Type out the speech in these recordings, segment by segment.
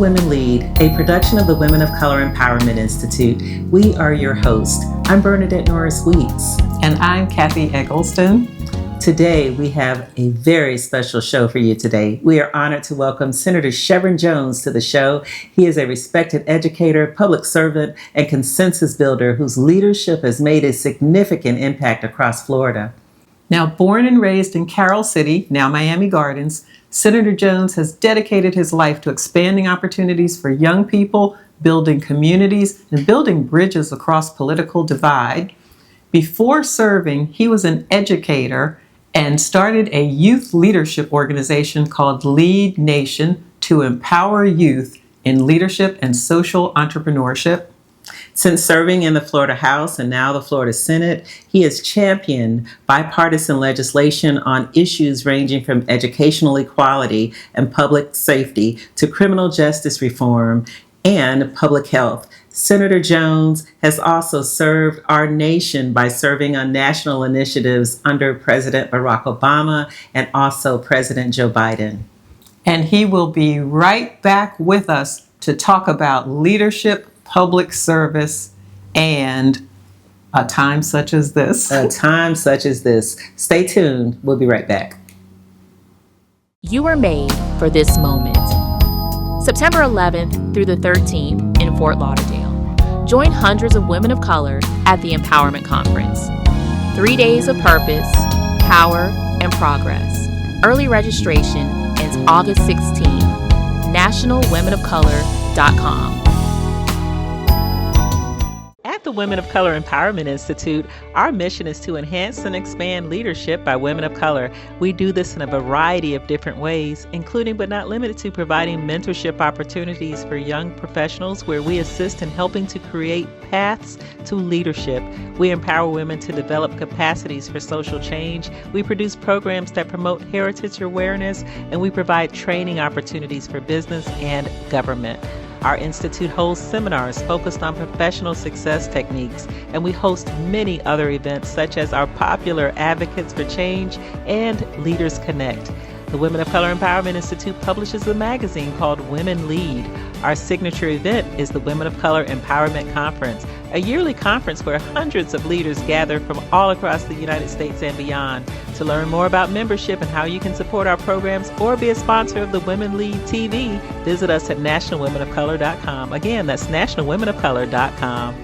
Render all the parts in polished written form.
Women Lead, a production of the Women of Color Empowerment Institute. We are your hosts. I'm Bernadette Norris Weeks. And I'm Kathy Eggleston. Today, we have a very special show for you today. We are honored to welcome Senator Shevrin Jones to the show. He is a respected educator, public servant, and consensus builder whose leadership has made a significant impact across Florida. Now, born and raised in Carroll City, now Miami Gardens, Senator Jones has dedicated his life to expanding opportunities for young people, building communities, and building bridges across political divide. Before serving, he was an educator and started a youth leadership organization called Lead Nation to empower youth in leadership and social entrepreneurship. Since serving in the Florida House and now the Florida Senate, he has championed bipartisan legislation on issues ranging from educational equality and public safety to criminal justice reform and public health. Senator Jones has also served our nation by serving on national initiatives under President Barack Obama and also President Joe Biden. And he will be right back with us to talk about leadership, public service, and a time such as this. A time such as this. Stay tuned. We'll be right back. You were made for this moment. September 11th through the 13th in Fort Lauderdale. Join hundreds of women of color at the Empowerment Conference. 3 days of purpose, power, and progress. Early registration ends August 16th. NationalWomenOfColor.com. At the Women of Color Empowerment Institute, our mission is to enhance and expand leadership by women of color. We do this in a variety of different ways, including but not limited to providing mentorship opportunities for young professionals where we assist in helping to create paths to leadership. We empower women to develop capacities for social change. We produce programs that promote heritage awareness, and we provide training opportunities for business and government. Our institute holds seminars focused on professional success techniques, and we host many other events such as our popular Advocates for Change and Leaders Connect. The Women of Color Empowerment Institute publishes a magazine called Women Lead. Our signature event is the Women of Color Empowerment Conference, a yearly conference where hundreds of leaders gather from all across the United States and beyond. To learn more about membership and how you can support our programs or be a sponsor of the Women Lead TV, visit us at NationalWomenOfColor.com. Again, that's NationalWomenOfColor.com.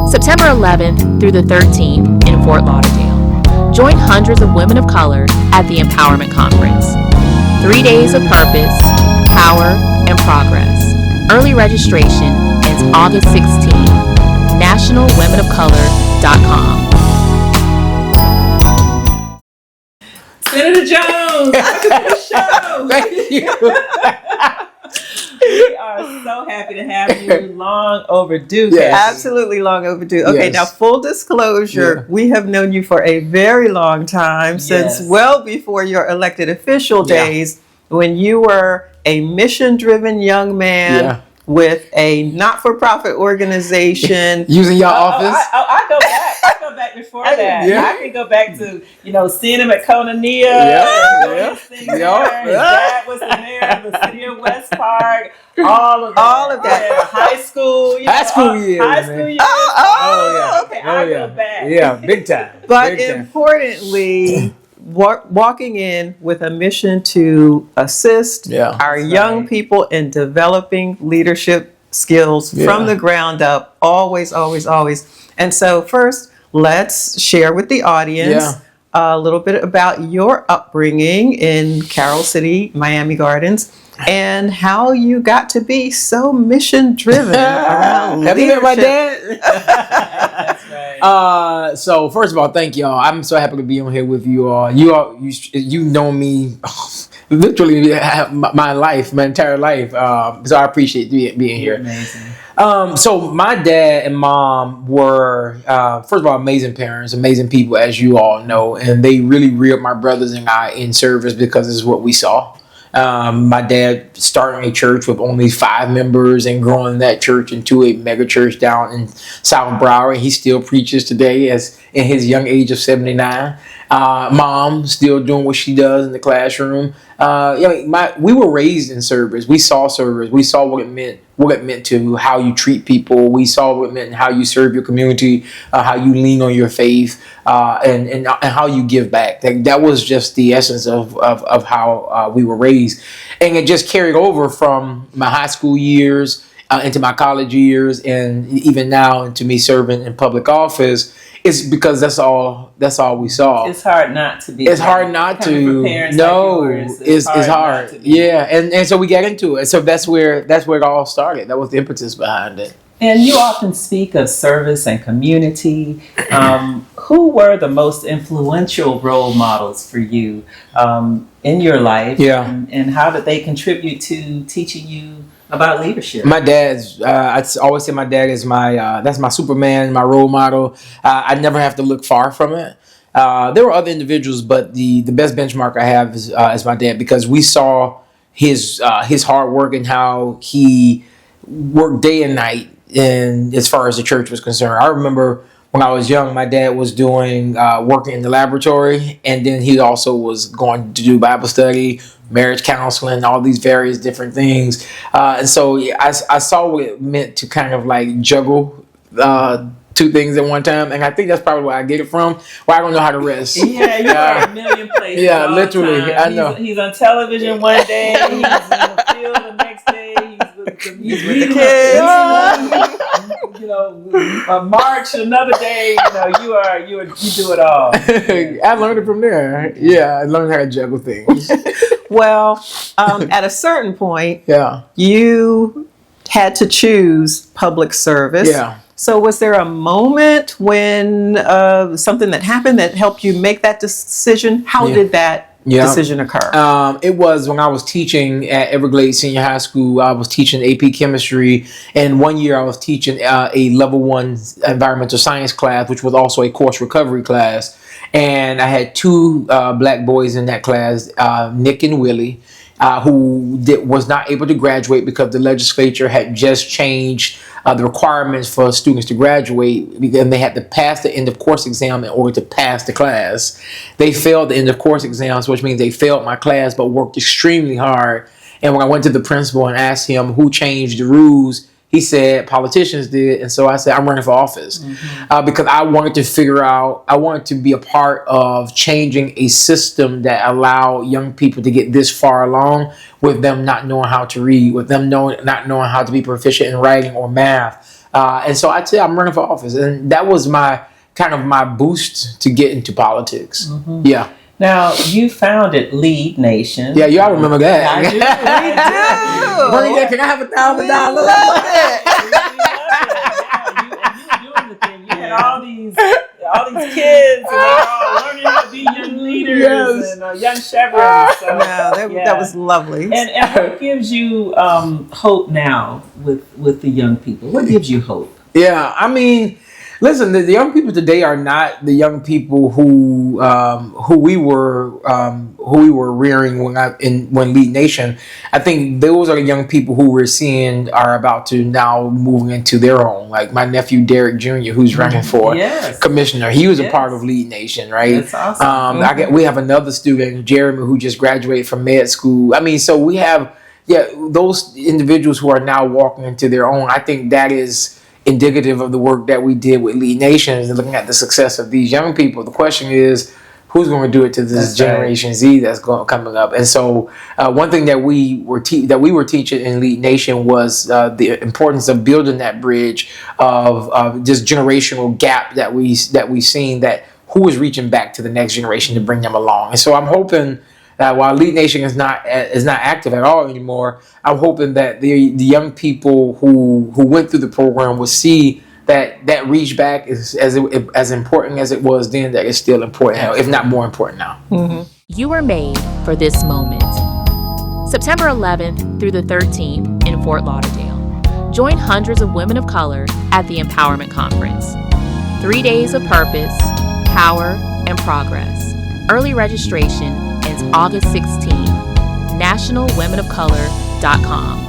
September 11th through the 13th in Fort Lauderdale. Join hundreds of women of color at the Empowerment Conference. 3 days of purpose, power, and progress. Early registration ends August 16th. NationalWomenOfColor.com. Senator Jones, welcome to the show. Thank you. We are so happy to have you. Long overdue. Yes. Absolutely long overdue. Okay, Yes. Now full disclosure, we have known you for a very long time, since Yes. well before your elected official Yeah. days, when you were a mission-driven young man Yeah. with a not-for-profit organization. Using your office. I go back. I go back before that. Yeah. I can go back to, seeing him at Conania. Yeah. His thing there. Yeah. His dad was the mayor of the city of West Park. All of that. All of that. Yeah. High school. High school years, High man. school years. Oh, Okay, yeah. I go back. Yeah, big time. But Big time. importantly, walking in with a mission to assist our young people in developing leadership skills from the ground up, always, always, always. And so first, let's share with the audience a little bit about your upbringing in Carroll City, Miami Gardens, and how you got to be so mission-driven around Have you met my leadership. dad? That's right. So first of all, thank y'all. I'm so happy to be on here with you all. You know me literally my life, my entire life. So I appreciate being here. Amazing. So my dad and mom were, first of all, amazing parents, amazing people, as you all know, and they really reared my brothers and I in service because this is what we saw. My dad started a church with only 5 members and growing that church into a mega church down in South Broward. He still preaches today as in his young age of 79. Mom still doing what she does in the classroom. We were raised in service. We saw service. We saw what it meant to how you treat people. We saw what it meant and how you serve your community, how you lean on your faith, and how you give back. That was just the essence of how we were raised, and it just carried over from my high school years into my college years, and even now into me serving in public office. It's because that's all we saw. It's hard not to be. It's hard not to. No, it's hard. Yeah, and so we get into it. So that's where it all started. That was the impetus behind it. And you often speak of service and community. Who were the most influential role models for you in your life? Yeah. And how did they contribute to teaching you about leadership? My dad's, I always say my dad is that's my Superman, my role model. I never have to look far from it. There were other individuals, but the best benchmark I have is my dad, because we saw his hard work and how he worked day and night. And as far as the church was concerned, I remember when I was young, my dad was doing working in the laboratory, and then he also was going to do Bible study, marriage counseling, all these various different things. And so I saw what it meant to kind of like juggle two things at one time, and I think that's probably where I get it from. Well, I don't know how to rest. Yeah, you are a million places. Yeah, literally. I know. He's on television one day. He's in the field the next day. He's with the kids. March another day. You do it all. I learned it from there. Yeah, I learned how to juggle things. Well, at a certain point, yeah, you had to choose public service. Yeah. So was there a moment when something that happened that helped you make that decision? How did that decision occur? It was when I was teaching at Everglades Senior High School. I was teaching AP Chemistry, and one year I was teaching a level 1 environmental science class, which was also a course recovery class. And I had two black boys in that class, Nick and Willie, who was not able to graduate because the legislature had just changed the requirements for students to graduate, and they had to pass the end of course exam in order to pass the class. They failed the end of course exams, which means they failed my class, but worked extremely hard. And when I went to the principal and asked him who changed the rules, he said politicians did. And so I said, I'm running for office, because I wanted to be a part of changing a system that allowed young people to get this far along with them not knowing how to read, with them not knowing how to be proficient in writing or math. And so I said, I'm running for office. And that was my boost to get into politics. Mm-hmm. Yeah. Now, you founded Lead Nation. Yeah, y'all remember that. I do. Bernie, can I have $1,000? I love it. You were doing the thing. You had all these kids, and they were all learning how to be young leaders and young Chevrons. So, that was lovely. And what gives you hope now with the young people? What gives you hope? Yeah, I mean, listen, the young people today are not the young people who we were rearing when Lead Nation. I think those are the young people who we're seeing are about to now move into their own. Like my nephew Derek Jr., who's running for commissioner. He was a part of Lead Nation, right? That's awesome. We have another student, Jeremy, who just graduated from med school. I mean, so we have those individuals who are now walking into their own. I think that is indicative of the work that we did with Lead Nation and looking at the success of these young people. The question is, who's going to do it to this Generation Z that's coming up? And so one thing that we were teaching in Lead Nation was the importance of building that bridge of this generational gap that we've seen, that who is reaching back to the next generation to bring them along. And so I'm hoping that while Lead Nation is not active at all anymore, I'm hoping that the young people who went through the program will see that reach back is as important as it was then, that it's still important, if not more important now. Mm-hmm. You were made for this moment. September 11th through the 13th in Fort Lauderdale. Join hundreds of women of color at the Empowerment Conference. 3 days of purpose, power, and progress. Early registration ends August 16th. NationalWomenOfColor.com.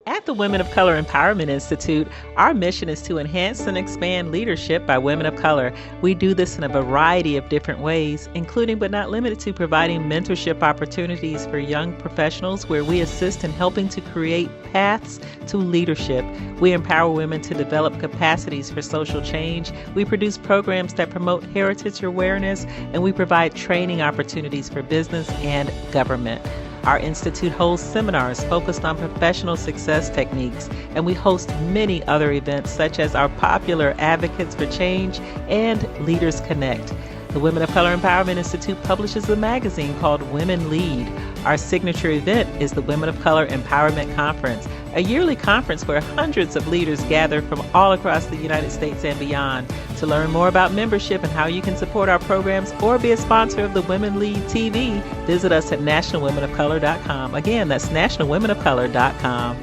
At At the Women of Color Empowerment Institute, our mission is to enhance and expand leadership by women of color. We do this in a variety of different ways, including but not limited to providing mentorship opportunities for young professionals where we assist in helping to create paths to leadership. We empower women to develop capacities for social change. We produce programs that promote heritage awareness, and we provide training opportunities for business and government. Our institute holds seminars focused on professional success techniques, and we host many other events such as our popular Advocates for Change and Leaders Connect. The Women of Color Empowerment Institute publishes a magazine called Women Lead. Our signature event is the Women of Color Empowerment Conference, a yearly conference where hundreds of leaders gather from all across the United States and beyond. To learn more about membership and how you can support our programs or be a sponsor of the Women Lead TV, visit us at nationalwomenofcolor.com. Again, that's nationalwomenofcolor.com.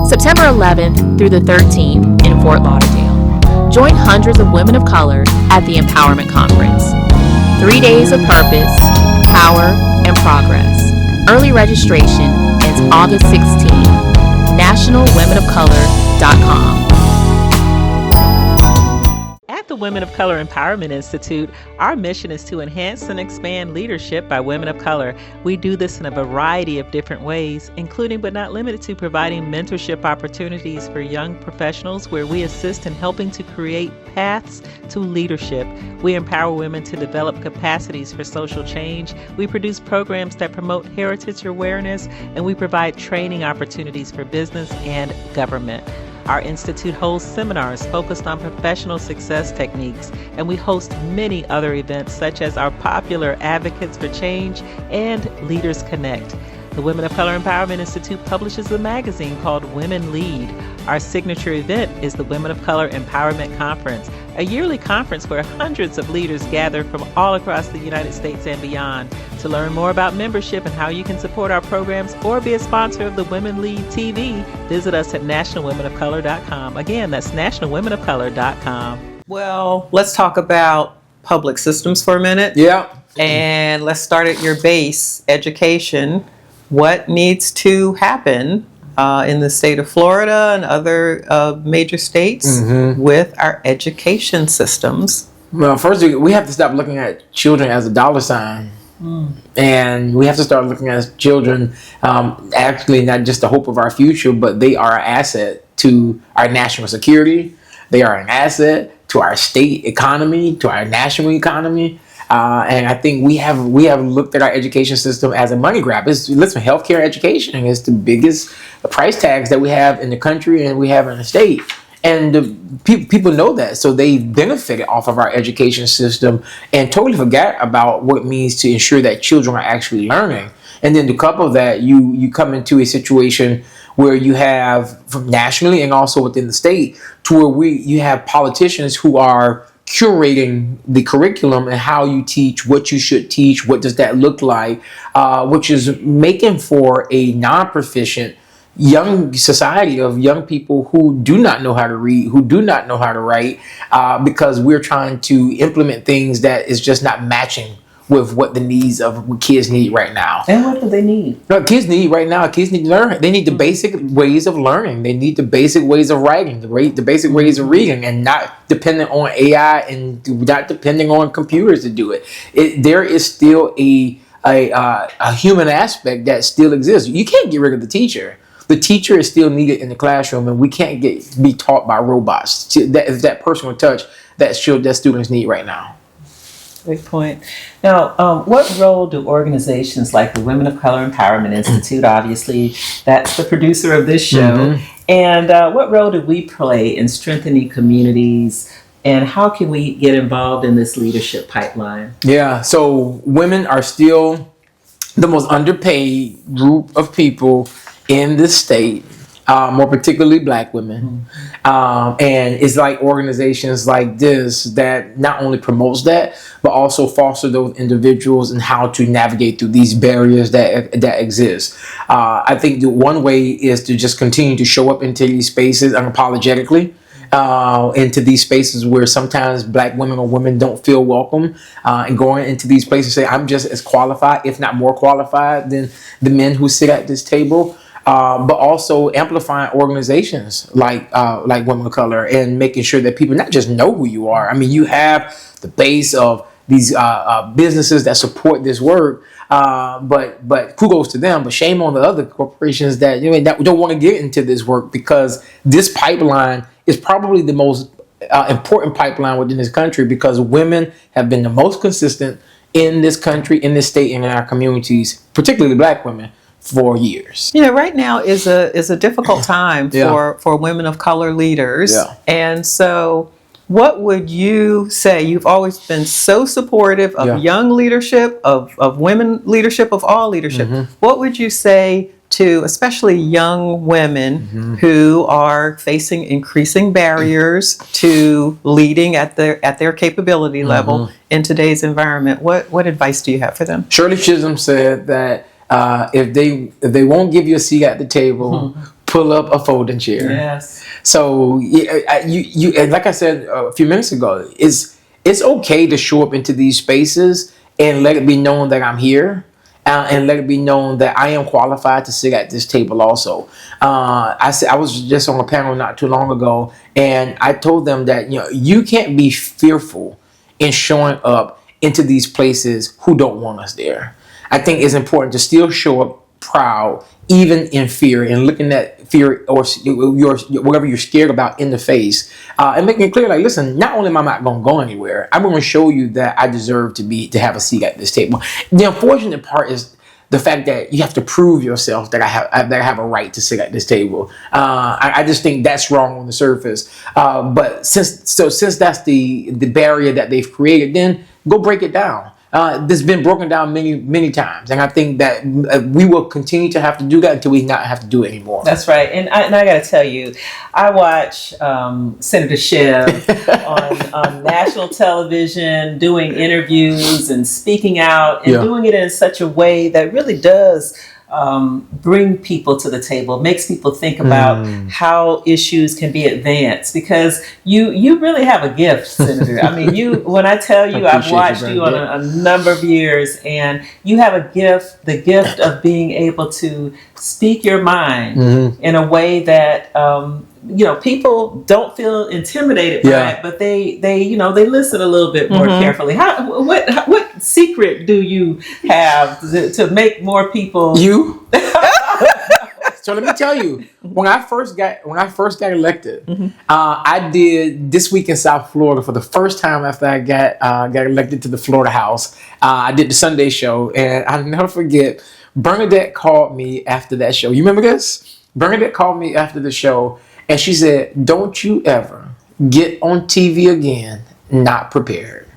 September 11th through the 13th in Fort Lauderdale. Join hundreds of women of color at the Empowerment Conference. 3 days of purpose, power, and progress. Early registration ends August 16th. nationalwomenofcolor.com. At the Women of Color Empowerment Institute, our mission is to enhance and expand leadership by women of color. We do this in a variety of different ways, including but not limited to providing mentorship opportunities for young professionals where we assist in helping to create paths to leadership. We empower women to develop capacities for social change. We produce programs that promote heritage awareness, and we provide training opportunities for business and government. Our institute holds seminars focused on professional success techniques, and we host many other events such as our popular Advocates for Change and Leaders Connect. The Women of Color Empowerment Institute publishes a magazine called Women Lead. Our signature event is the Women of Color Empowerment Conference, a yearly conference where hundreds of leaders gather from all across the United States and beyond. To learn more about membership and how you can support our programs or be a sponsor of the Women Lead TV, visit us at nationalwomenofcolor.com. Again, that's nationalwomenofcolor.com. Well, let's talk about public systems for a minute. Yeah. And let's start at your base, education. What needs to happen in the state of Florida and other major states with our education systems? Well, first, we have to stop looking at children as a dollar sign. And we have to start looking at children actually not just the hope of our future, but they are an asset to our national security. They are an asset to our state economy, to our national economy. And I think we have looked at our education system as a money grab. Listen, healthcare education is the biggest price tags that we have in the country and we have in the state. And people know that, so they benefited off of our education system and totally forgot about what it means to ensure that children are actually learning. And then to couple that, you come into a situation where you have from nationally and also within the state to where you have politicians who are curating the curriculum and how you teach, what you should teach, what does that look like, which is making for a non-proficient young society of young people who do not know how to read, who do not know how to write, because we're trying to implement things that is just not matching with what the needs of what kids need right now. And what do they need? What kids need right now, kids need to learn. They need the basic ways of learning. They need the basic ways of writing, the basic ways of reading, and not dependent on AI and not depending on computers to do it. There is still a human aspect that still exists. You can't get rid of the teacher. The teacher is still needed in the classroom, and we can't be taught by robots. That personal touch that students need right now. Great point. Now, what role do organizations like the Women of Color Empowerment Institute, obviously that's the producer of this show, and what role do we play in strengthening communities, and how can we get involved in this leadership pipeline? Yeah, so women are still the most underpaid group of people in this state, more particularly Black women. And it's like organizations like this that not only promotes that, but also foster those individuals and how to navigate through these barriers that exist. I think the one way is to just continue to show up into these spaces unapologetically into these spaces where sometimes Black women or women don't feel welcome, and going into these places say, I'm just as qualified, if not more qualified, than the men who sit at this table. But also amplifying organizations like Women of Color, and making sure that people not just know who you are. I mean, you have the base of these businesses that support this work, but kudos to them. But shame on the other corporations that that don't want to get into this work, because this pipeline is probably the most important pipeline within this country, because women have been the most consistent in this country, in this state, and in our communities, particularly Black women, for years. Right now is a difficult time for women of color leaders. Yeah. And so what would you say? You've always been so supportive of young leadership, of women leadership, of all leadership. Mm-hmm. What would you say to especially young women who are facing increasing barriers to leading at their capability level in today's environment? What advice do you have for them? Shirley Chisholm said that if they won't give you a seat at the table, pull up a folding chair. Yes. So you like I said a few minutes ago, it's okay to show up into these spaces and let it be known that I'm here, and let it be known that I am qualified to sit at this table also. I was just on a panel not too long ago, and I told them that you can't be fearful in showing up into these places who don't want us there. I think it's important to still show up proud, even in fear, and looking at fear or whatever you're scared about in the face, and making it clear, like, listen, not only am I not going to go anywhere, I'm going to show you that I deserve to have a seat at this table. The unfortunate part is the fact that you have to prove yourself that I have a right to sit at this table. I just think that's wrong on the surface. But since that's the barrier that they've created, then go break it down. This has been broken down many times, and I think that we will continue to have to do that until we not have to do it anymore. That's right, and I got to tell you, I watch Senator Shev on national television doing interviews and speaking out, and doing it in such a way that really does bring people to the table, makes people think about how issues can be advanced, because you really have a gift, Senator. I mean, when I tell you, I've watched you on a number of years, and you have a gift, the gift of being able to speak your mind in a way that people don't feel intimidated by it, but they listen a little bit more carefully. What secret do you have to make more people? So let me tell you, when I first got elected, I did This Week in South Florida for the first time after I got elected to the Florida House. I did the Sunday show, and I'll never forget, Bernadette called me after that show. You remember this? Bernadette called me after the show, and she said, "Don't you ever get on TV again not prepared."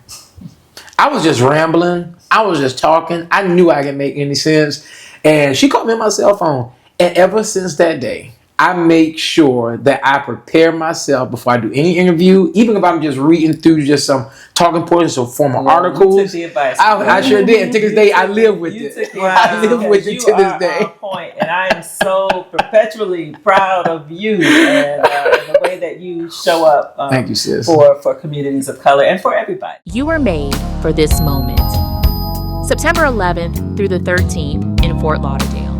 I was just rambling. I was just talking. I knew I didn't make any sense. And she called me on my cell phone. And ever since that day, I make sure that I prepare myself before I do any interview, even if I'm just reading through just some talking points or formal articles. You took the advice. I sure did. And to this day, I live with it. I live with it to this day. Point, and I am so perpetually proud of you and the way that you show up. Thank you, sis. For communities of color and for everybody. You were made for this moment. September 11th through the 13th in Fort Lauderdale.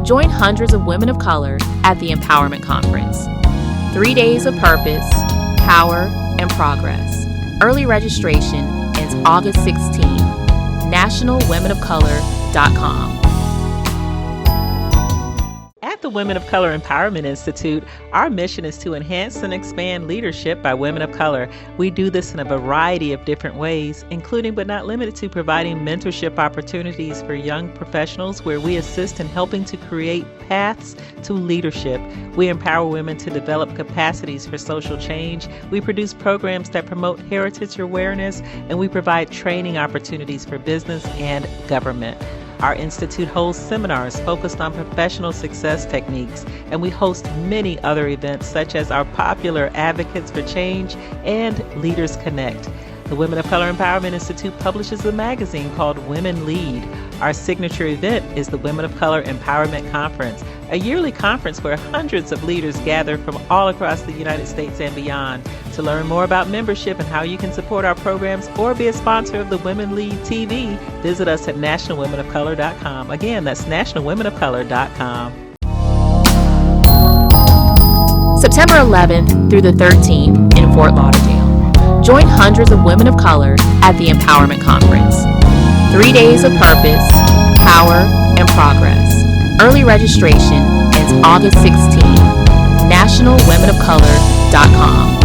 Join hundreds of women of color at the Empowerment Conference. 3 days of purpose, power, and progress. Early registration ends August 16th. NationalWomenOfColor.com. At the Women of Color Empowerment Institute, our mission is to enhance and expand leadership by women of color. We do this in a variety of different ways, including but not limited to providing mentorship opportunities for young professionals, where we assist in helping to create paths to leadership. We empower women to develop capacities for social change. We produce programs that promote heritage awareness, and we provide training opportunities for business and government. Our institute holds seminars focused on professional success techniques, and we host many other events such as our popular Advocates for Change and Leaders Connect. The Women of Color Empowerment Institute publishes a magazine called Women Lead. Our signature event is the Women of Color Empowerment Conference. a yearly conference where hundreds of leaders gather from all across the United States and beyond. To learn more about membership and how you can support our programs or be a sponsor of the Women Lead TV, visit us at nationalwomenofcolor.com. Again, that's nationalwomenofcolor.com. September 11th through the 13th in Fort Lauderdale. Join hundreds of women of color at the Empowerment Conference. 3 days of purpose, power, and progress. Early registration ends August 16th. nationalwomenofcolor.com.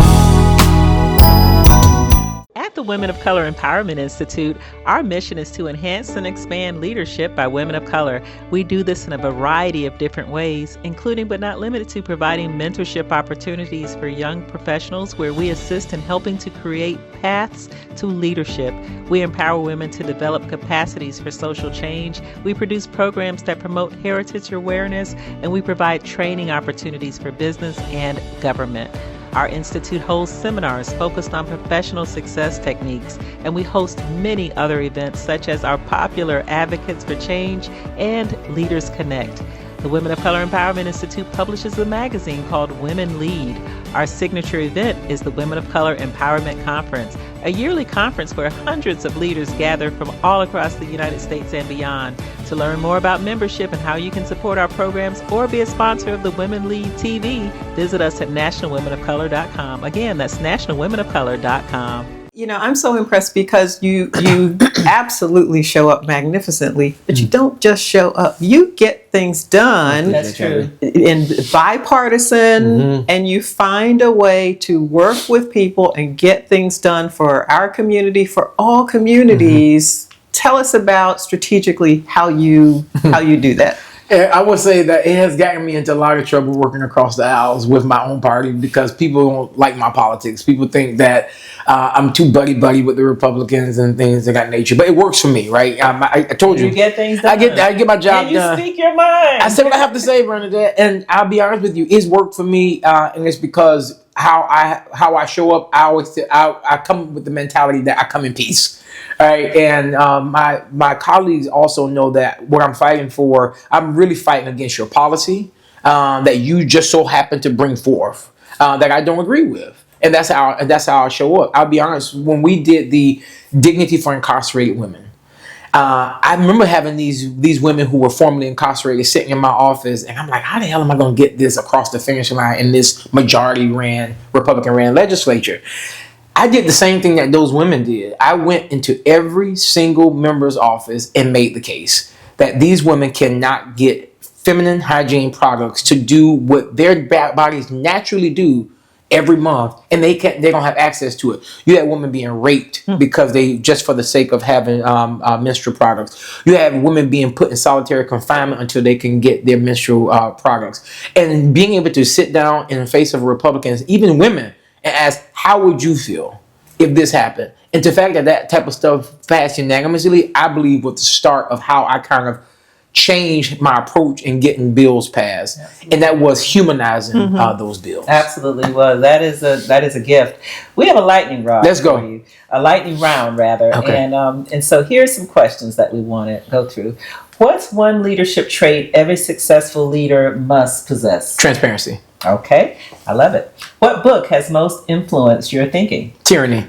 At the Women of Color Empowerment Institute, our mission is to enhance and expand leadership by women of color. We do this in a variety of different ways, including but not limited to providing mentorship opportunities for young professionals where we assist in helping to create paths to leadership. We empower women to develop capacities for social change. We produce programs that promote heritage awareness, and we provide training opportunities for business and government. Our institute holds seminars focused on professional success techniques, and we host many other events such as our popular Advocates for Change and Leaders Connect. The Women of Color Empowerment Institute publishes a magazine called Women Lead. Our signature event is the Women of Color Empowerment Conference, a yearly conference where hundreds of leaders gather from all across the United States and beyond. To learn more about membership and how you can support our programs or be a sponsor of the Women Lead TV, visit us at nationalwomenofcolor.com. Again, that's nationalwomenofcolor.com. You know, I'm so impressed because you absolutely show up magnificently, but you don't just show up. You get things done. That's true. In bipartisan, and you find a way to work with people and get things done for our community, for all communities. Tell us about strategically how you do that. I would say that it has gotten me into a lot of trouble working across the aisles with my own party because people don't like my politics. People think that I'm too buddy with the Republicans and things of that nature. But it works for me, right? I told you. You get things done. I get my job done. And you speak your mind. I say what I have to say, Bernadette. And I'll be honest with you, it's worked for me, and it's because how I show up. I come with the mentality that I come in peace. All right, and my colleagues also know that what I'm fighting for, I'm really fighting against your policy that you just so happen to bring forth that I don't agree with, and that's how I show up. I'll be honest. When we did the Dignity for Incarcerated Women, I remember having these women who were formerly incarcerated sitting in my office, and I'm like, how the hell am I going to get this across the finish line in this Republican-ran legislature? I did the same thing that those women did. I went into every single member's office and made the case that these women cannot get feminine hygiene products to do what their bodies naturally do every month, and they don't have access to it. You had women being raped because they just for the sake of having menstrual products. You have women being put in solitary confinement until they can get their menstrual products. And being able to sit down in the face of Republicans, even women, and ask, how would you feel if this happened? And the fact that type of stuff passed unanimously, I believe was the start of how I kind of changed my approach in getting bills passed. Absolutely. And that was humanizing those bills. Absolutely was. That is a gift. We have a lightning round. Let's go. For you. A lightning round, rather. Okay. And so here's some questions that we want to go through. What's one leadership trait every successful leader must possess? Transparency. Okay, I love it. What book has most influenced your thinking? Tyranny.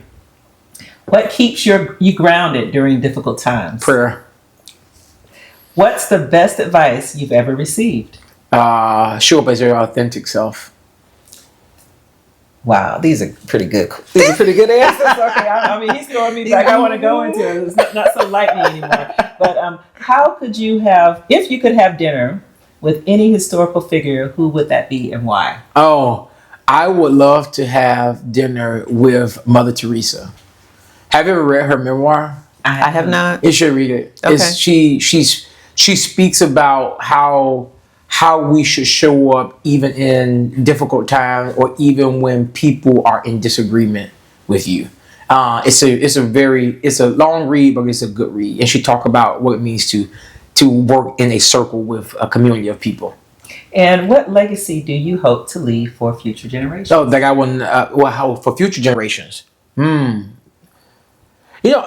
What keeps you grounded during difficult times? Prayer. What's the best advice you've ever received? Show up as your authentic self. Wow, these are pretty good. These are pretty good answers. Okay, I mean, he's throwing me back. I want to go into it. It's not so lightning anymore. But how could you have, if you could have dinner with any historical figure, who would that be and why? Oh, I would love to have dinner with Mother Teresa. Have you ever read her memoir? I have not. You should read it. Okay. She speaks about how we should show up even in difficult times or even when people are in disagreement with you. It's a long read, but it's a good read. And she talk about what it means to work in a circle with a community of people. And what legacy do you hope to leave for future generations? Oh, that I want for future generations. You know,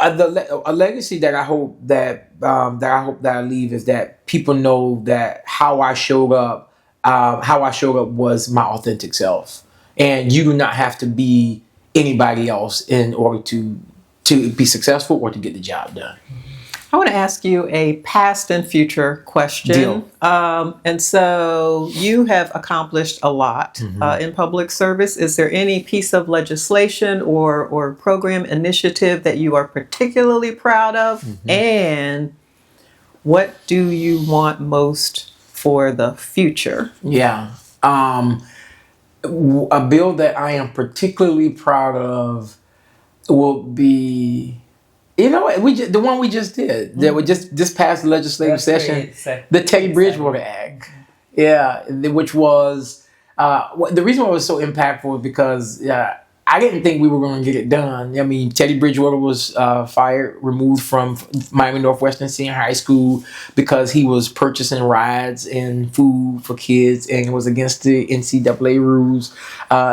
a legacy that I hope that I leave is that people know that how I showed up how I showed up was my authentic self. And you do not have to be anybody else in order to be successful or to get the job done. I want to ask you a past and future question. Deal. And so you have accomplished a lot in public service. Is there any piece of legislation or program initiative that you are particularly proud of? And what do you want most for the future? Yeah. A bill that I am particularly proud of will be, the one we just did, that we just passed the legislative session, the Teddy Bridgewater Act. Yeah, which was, the reason why it was so impactful was because I didn't think we were going to get it done. I mean, Teddy Bridgewater was removed from Miami Northwestern Senior High School because he was purchasing rides and food for kids, and it was against the NCAA rules.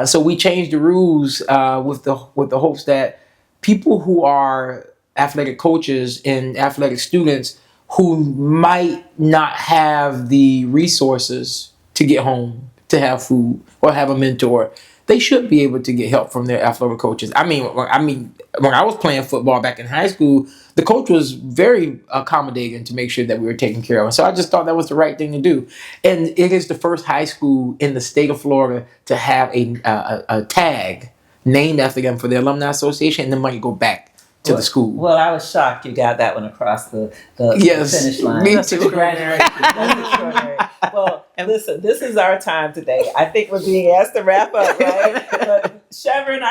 So we changed the rules with the hopes that people who are athletic coaches and athletic students who might not have the resources to get home, to have food, or have a mentor, they should be able to get help from their athletic coaches. I mean, when I was playing football back in high school, the coach was very accommodating to make sure that we were taken care of. And so I just thought that was the right thing to do. And it is the first high school in the state of Florida to have a tag named after them for the Alumni Association, and the money go back to the school. Well, I was shocked you got that one across the finish line. Me That's too. extraordinary. That's extraordinary. Well, listen, this is our time today. I think we're being asked to wrap up, right? But Shevrin,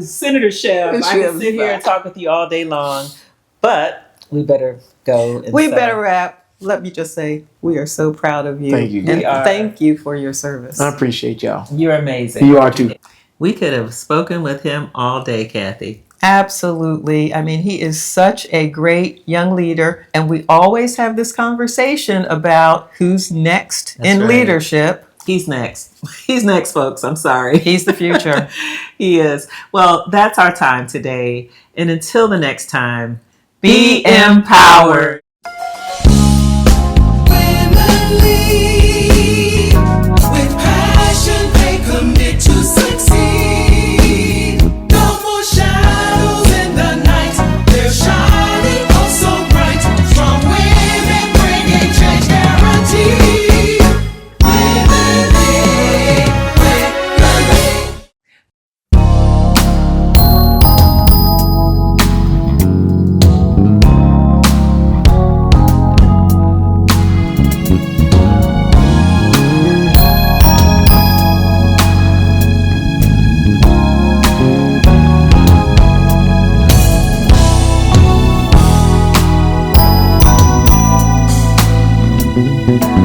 Senator Shev, I could sit here and talk with you all day long, but we better go. We better wrap. Let me just say, we are so proud of you. Thank you. And thank you for your service. I appreciate y'all. You're amazing. You are too. We could have spoken with him all day, Kathy. Absolutely. I mean, he is such a great young leader, and we always have this conversation about who's next in leadership. He's next. He's next, folks. I'm sorry. He's the future. He is. Well, that's our time today. And until the next time, be empowered. With passion, they commit to succeed. No more shadows in the night. They're shining oh so bright. Strong women bringing change guaranteed. Women lead. Thank you.